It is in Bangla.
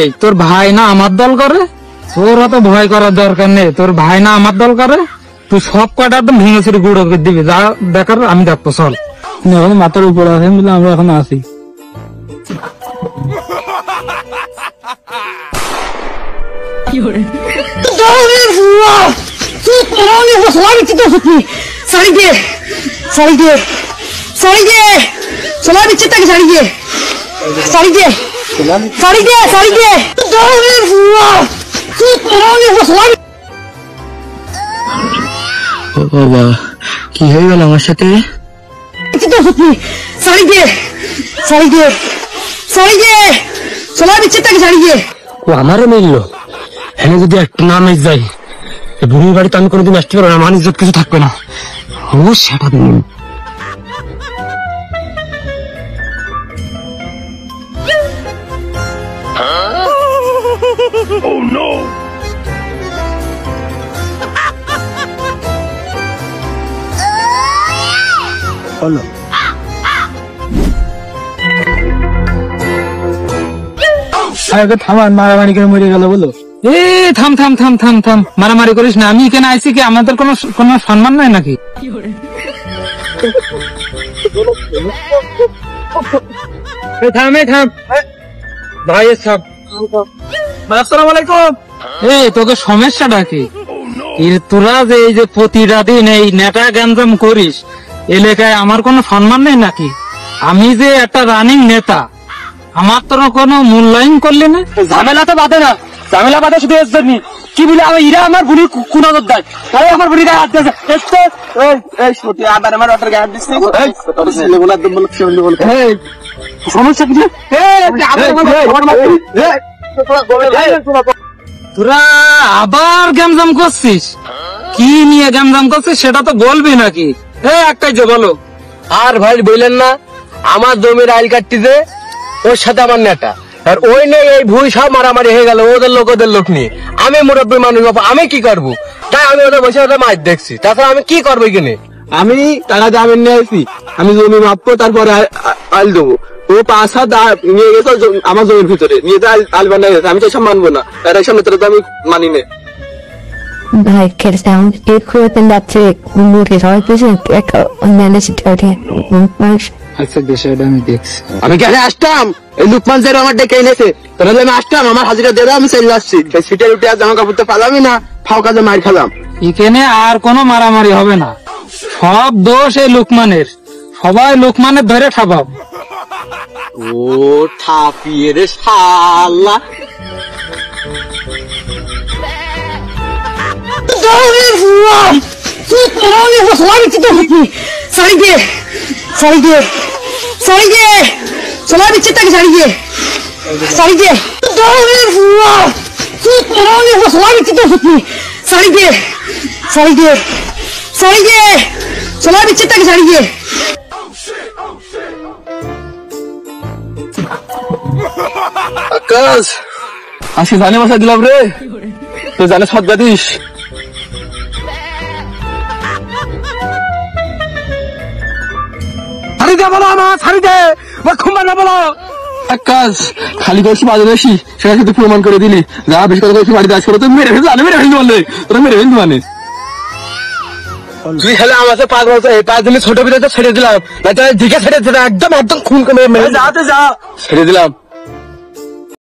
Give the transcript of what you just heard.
এই তোর ভাই না আমার দল করে, তোর অত ভয় করার দরকার নেই। তোর ভাই না আমার দল করে, তুই সব কটা একদম ভেঙে ছেড়ে গুঁড়ো করে দিবি। যা দেখার আমি দেখবো, চল। এখন মাথার উপর আছে বলে আমরা এখন আছি। বাবা কি হয়ে গেল আমার সাথে? আমারও মিললো। হ্যাঁ যদি একটু না মিস যাই, বুড়ির বাড়িতে আমি কোনোদিন আসতে পারবো না, আমার ইজ্জত কিছু থাকবে না। ও সেটা দিন থামান, মারামারি করে মরে গেল বলো। এ থাম থাম থাম থাম থাম, মারামারি করিস না। আমি এখানে আইছি কি, আমাদের কোনো সম্মান নাই নাকি? থাম থাম ভাই, সব আসসালামু আলাইকুম। এই তোকে সমস্যাটা কি? তোরা যে এই যে প্রতিটা দিন এই নেটা গ্যাঞ্জাম করিস, এলাকায় আমার কোনো সম্মান নেই নাকি? আমি যে একটা রানিং নেতা, আমার তো কোনো মূল্যায়ন করলি না। ঝামেলা তো বাদে না, ঝামেলা বাদে শুধু এর জন্য কি বলে ইরা আমার বুড়ি কুনজর দেয়, তাই আমার বুড়ি গায়ে হাত দিয়েছে। সমস্যা কি? তোরা আবার গ্যামজাম করছিস? কি নিয়ে গ্যামজাম করছিস সেটা তো বলবি নাকি? একটাই যে বলো। আর ভাই বললেন না, আমার জমির আইল কাটতিছে, ওর সাথে আমার নেতা, আর ওই নেই এই ভুই সব মারামারি হয়ে গেল ওদের লোক ওদের লোক নিয়ে। আমি মুরব্বী মানুষ, আমি কি করবো? তাই আমি ওদের বসে ওদের মাছ দেখছি, তাছাড়া আমি কি করবো এখানে? আমি টাকা জামিন নিয়ে আসি, আমি জমি মাপবো, তারপরে আইল দেবো। ও 5 হাত নিয়ে গেছে আমার জমির ভিতরে, নিয়ে আইল বানাই গেছে। আমি তো সব মানবো না, এর সামনে তো আমি মানি না। ভাই খেলতে আমাকে ঠিক করে যাচ্ছে মুখে সবাই পেয়েছে একটা অন্যান্য আচ্ছা বিষয়টা আমি দেখছি। আমি কেন আসতাম? এই লুকমান স্যার আমার ডেকে এনেছে, তাহলে আমি আসতাম, আমার হাজিরা দিয়ে আমি চলে আসছি। সিটের উঠে আর জামা কাপড় তো পালামই না, ফাও কাজে মার খেলাম। এখানে আর কোনো মারামারি হবে না, সব দোষ এই লুকমানের, সবাই লুকমানের ধরে ঠাপাব। ও ঠাপিয়ে রে শালা। আকাশ আসি জানে বাসা দিলাম রে, তো জানে সজ্জা দিস। খালি করছি বাজে বেশি, সেটা কিন্তু প্রমাণ করে দিলি। যা বেশি কথা করছি বাড়িতে আসলে তো মেরে ফেলতে মেরে ফেলতে বললে তোরা মেরে ফেলতে মানে। তুই খালি আমাকে 5 বছর এই 5 দিনে ছোট বিড়াতে ছেড়ে দিলাম, দিকে ছেড়ে দিলাম, একদম একদম খুন করে মেরে যা ছেড়ে দিলাম।